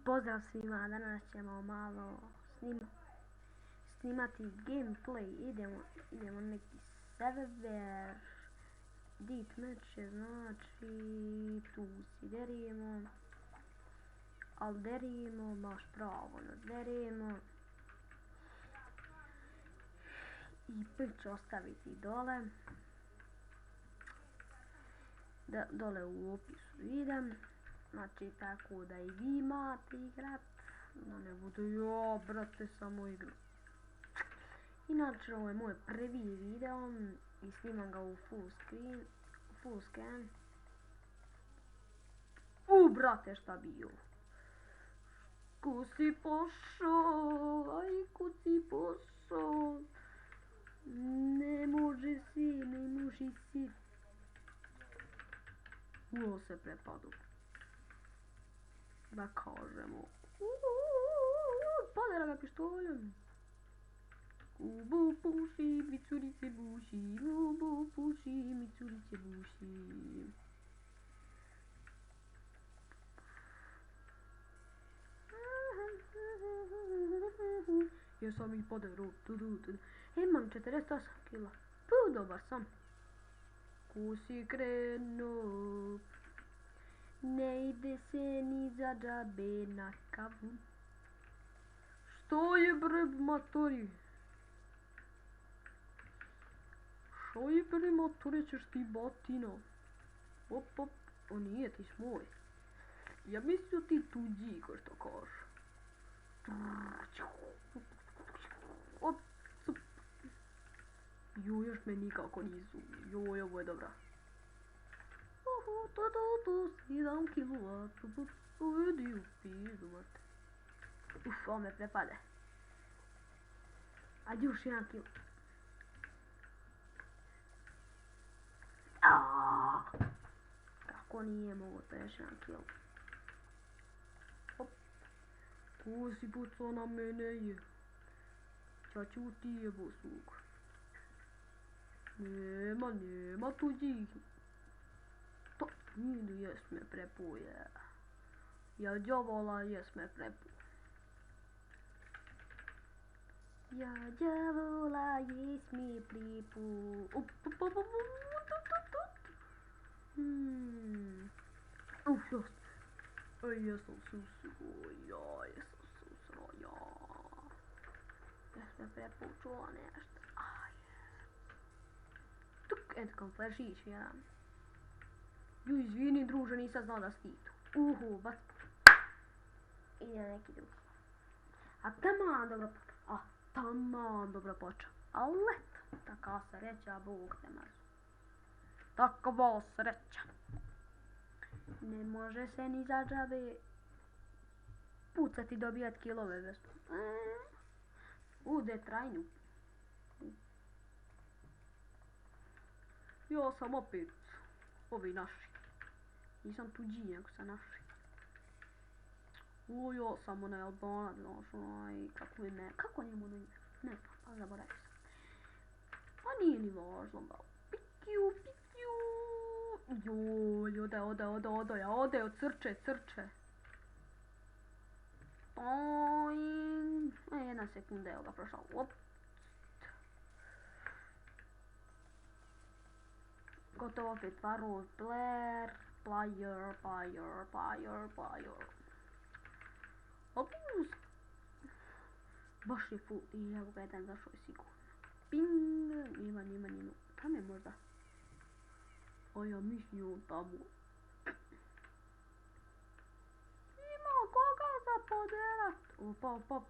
Pozdrav svima, danas ćemo malo snimati gameplay, idemo neki server, deathmatch, znači tu si derimo, ali derimo, baš pravo nas derimo. I put ću ostaviti dole, dole u opisu videa, znači tako da i vi imate igrat, da ne budu ja brate samo igru. Inače ovo je moj prvi video i snimam ga u full scan. Brate šta bio? Ko si pošao? Aj ko si pošao? Ne može si. Uo se prepadu. Da kažemo. Padera ga pištoljem. Kubu puši, micurice buši. Kubu puši, micurice buši. Ja sam ih poderao. Imam 48 kila. Dobar sam. Ko si krenuo? Ne ide se ni za džabe na kavu. Što je bre matori? Što je bre matori ćeš ti batino? Op, o nije ti smoj. Ja mislio ti tuđi ko što kaže. Jo, još me nikako nisu. Joj, ovo je dobra. To 7 kilova. Udi u pizdu, mate. Ovo me prepade. Ajde još 1 kilo. Kako nije mogo to još 1 kilo? Ko si pucao na mene je? Ja ću ti jebo suku. Nema tuđih. To ili jes me prepuje. Ja djavola jes me prepuje. Ja djavola jes me prepuje. Jesam susro, jes me prepučula nešto. Etkom flešić jedan. Ju, izvini druže, nisam znao da si tu. Bac. Ide neki drugi. A taman dobro počeo. Ali eto, taka sreća, Bog te mrzu. Takva sreća. Ne može se ni za džabe pucati, dobijat kilove bez. Ude trajnu. Ja sam opet ovi naši. Nisam tuđi, nego sam naši. Ja sam onaj Albanac, znaš, onaj, kako njemu ono ime? Ne znam, pa zaboravio sam. A nije ni važno, bao. Pikiju. Joj, ode, od crče. Toing. 1 sekunda, evo ga prošao. Op. Gotovo opet varus, player. Opus. Baš je full, i evo ga jedan zašao je sigurno. Ping, nima. Tam je možda. A ja mislio on tamo. Ima koga za poderat. Opa.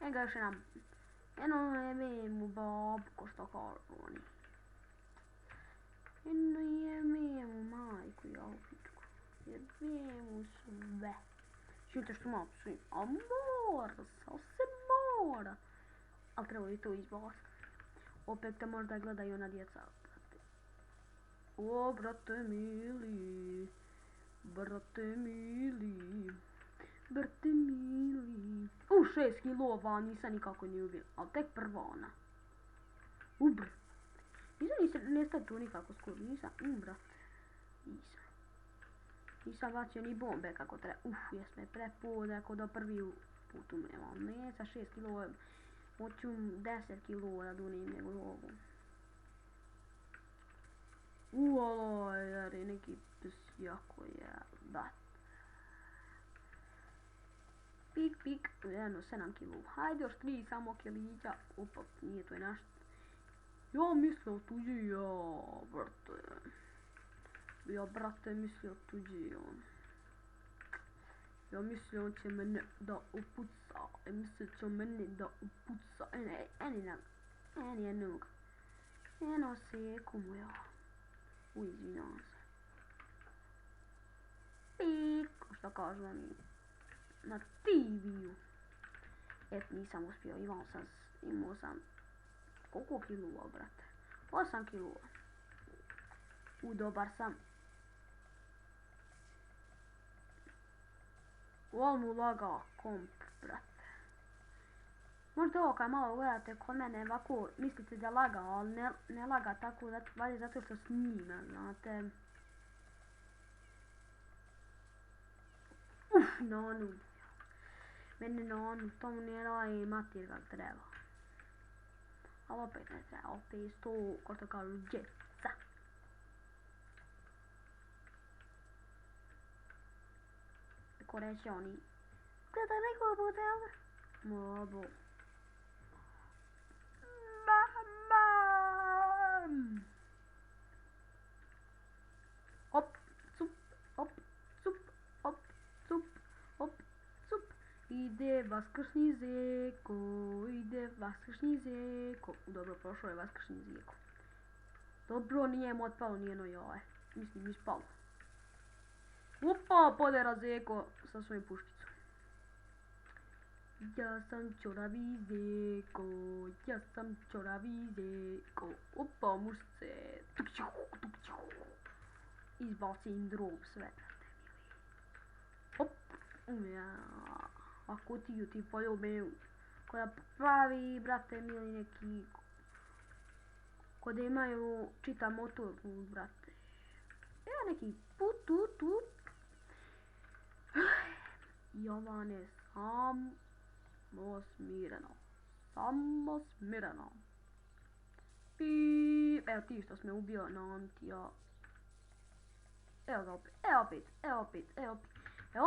Enga još jedan. Eno jebem u babko što kažu oni. Eno jebem u majku i opičku. Jebem u sve. Čujte što malo svim. A se mora. Ali treba i to izbaciti. Opet te možda gledaju na djeca. O, brate mili. 6 kilova, nisam nikako ni ubio, ali tek prva ona. Ubr. Nisam nestao tu nikako skoro, nisam, brate. Nisam bacio ni bombe kako treba. Jes me prepode ako da prvi put umrem, ali ne sa 6 kilova. Hoću 10 kilova da dunim nego ovo. Jer je neki jako je, da. Pik, jedno 7 kilova. Hajde još 3 samo kilića. Opa, nije to je naš. Ja mislio tuđi, brate. Ja, brate, mislio tuđi, Ja mislio on će mene da upuca. Mislio će mene da upuca. Eni jednog. Eno seku mu, ja. Izvinjavam se. Pik, šta kažu oni na TV-u. Nisam uspio, imao sam koliko kilova, brate? 8 kilova. Dobar sam. Ovo mu laga komp, brate. Možda ovo kad malo gledate kod mene ovako mislite da laga, ali ne laga tako, valjda zato što snima, znate. Nonu. Mene nonu, to mu ne daje mater kak treba. Ali opet ne treba, opet to, ko što kažu, djeca. Ko reće oni, gledaj neko budel. Mobo. Hop, cup, hop, cup, hop, cup, hop, cup. Ide vaskršnji zeko, ide vaskršnji zeko. Dobro, prošao je vaskršnji zeko. Dobro, nije mu otpalo nijeno jaje. Mislim, ispalo. Opa, podera zeko sa svojim puščicom. Ja sam čoravi zeko, ja sam čoravi zeko. Opa, mušce. Izbacim drog sve, brate mili. Hop, ako ti poljubim. Koja pravi, brate mili, neki. Kod imaju čita motor, brate. Neki put. Jovane, samo smireno. Pip, evo ti što me ubio, ja. Evo ga opet, evo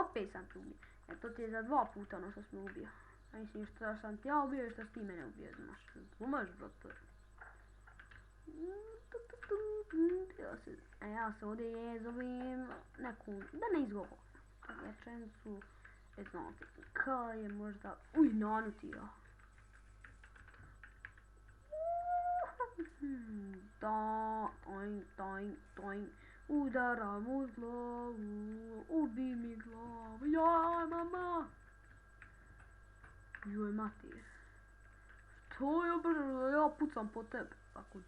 opet sam te ubio. To ti je za 2 puta ono što sam ubio. A mislim što sam ti ja ubio i što si ti mene ubio, znaš. Znaš, brate. Ja se ovdje jezovim neku, da ne izgovorim rečenicu, znate, kao je možda, nanuti ja. Toing, udaram u glavu, ubi mi glavu, jaj mama. Joj mater, što je brzo, ja pucam po tebi. Ako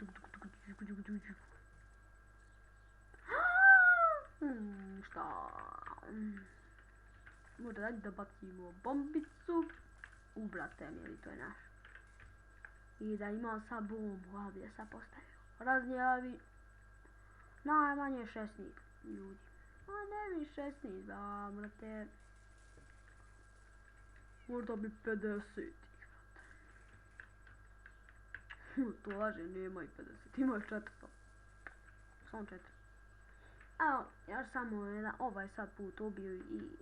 šta? Možda daj da bacimo bombicu. Brate mili, to je naš. I da imam sad bombu, ali je sad postavio. Razljavi. Najmanje 16 ljudi. A ne mi 16, da, brate. Možda bi 50. To laže, nema i 50, ima još 400. Samo 4. Evo, još samo jedan ovaj sad put ubio i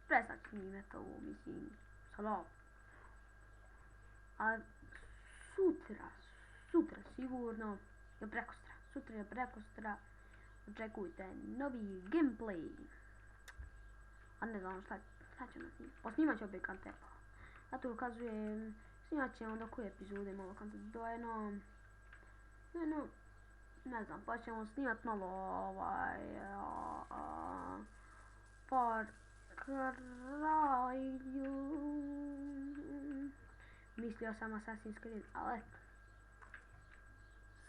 prestat snimet ovo, mislim, sada. A sutra sigurno, sutra je prekostra, očekujte novi gameplay. A ne znam šta ćemo snimati. Posnimat ću opet Kantepa. Zato ukazujem, snimat ćemo do koje epizode malo Kantepa. Do ne znam, pa ćemo snimat malo Far Cry. Mislio sam Assassin's Creed, ali eto.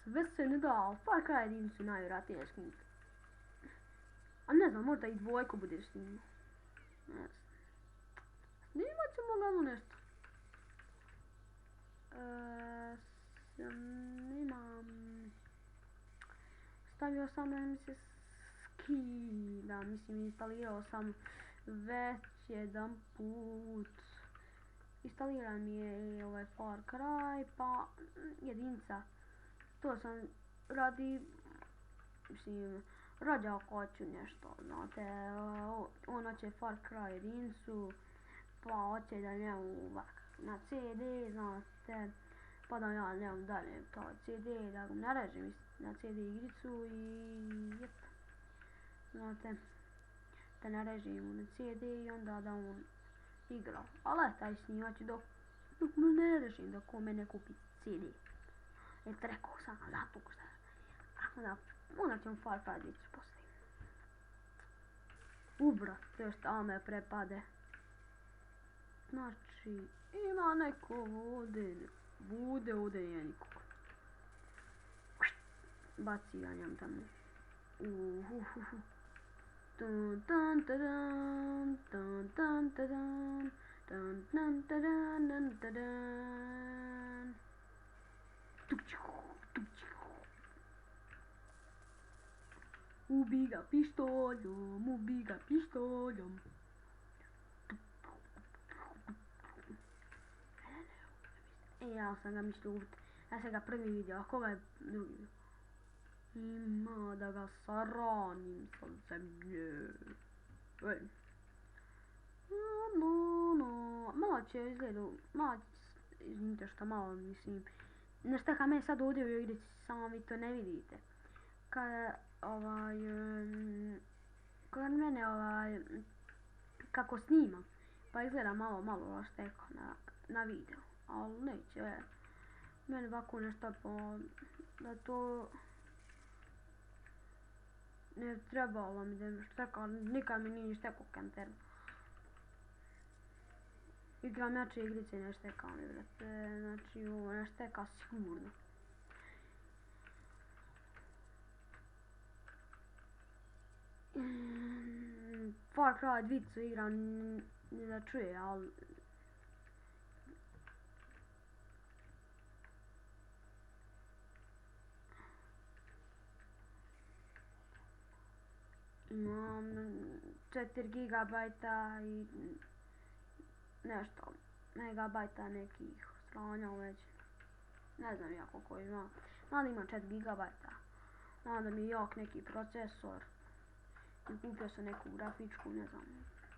Sve se ne da, Far Cry jedinicu najvjerojatnije snimit. A ne znam, možda i 2 budeš snimio. Ne znam. Snimat ćemo glavno nešto. napravio sam da mi se skida, mislim instalirao sam već jedan put. Instaliran mi je ovaj Far Cry, pa jedinica. To sam radi, mislim, rađe ako hoću nešto, znate, ono će Far Cry jedincu, pa hoće da njemu na CD, znate, pa da ja njemu dalje taj CD, da ga narežim na CD igricu i jep, znate, da narežim na CD i onda da on igra. Ali taj snimač dok mu ne narežim, dok on mene kupi CD. Jer rekao sam zato šta, onda ćemo Far Cry 2 poslije. Brate, šta me prepade. Znači, ima neko bude ovdje nije nikog. Baci ga njam tamo. Dun dun dun dun dun dun dun dun dun dun dun dun. Ubi ga pištoljom, ubi ga pištoljom. Ja sam ga mislio ubiti. Ja sam ga prvi vidio, a koga je drugi? Ima da ga saranim sa zemlje. Malo će izgledu, izvinite što malo mislim. Nešto kad me sad ovdje u igrici, samo vi to ne vidite. Kada mene kako snimam, pa izgleda malo rašteka na video, ali neće, meni ovako nešto pa da to ne trebalo mi da šteka, nikad mi nije štekao kanter. Igram jače igrice ne šteka mi, brate, znači ovo ne šteka sigurno. Far Cry 2 igram ni da čuje, ali imam 4 gigabajta i nešto megabajta nekih sranja već. Ne znam ja koliko ima. Ali ima 4 gigabajta. Znam da mi je jak neki procesor. I kupio sam neku grafičku, ne znam,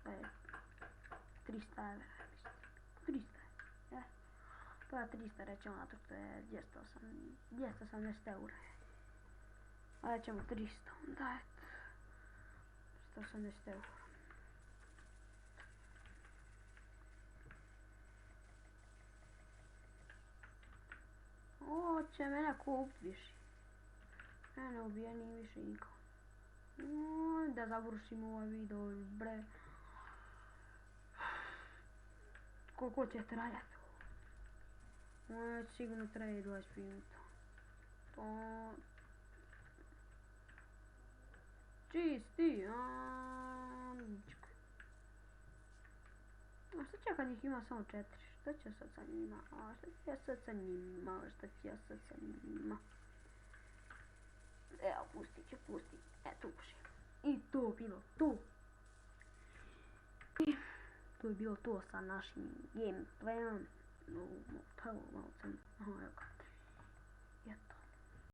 da je 300 evra, 300, je. To je 300 rećemo, zato što je 280 eura. A rećemo 300, da je 180 eura. O, će mene kupit više. Mene ubijeni više niko. Da završimo ovaj video, bre. Koliko će trajati? Sigurno traje 20 minuta. To... Čisti, a šta će kad ih ima samo 4? Šta će sad sa njima? Šta će sad sa njima? Evo, pustit ću. Tu uši. I to bilo to. To je bilo to sa našim gameplayom. Malo sam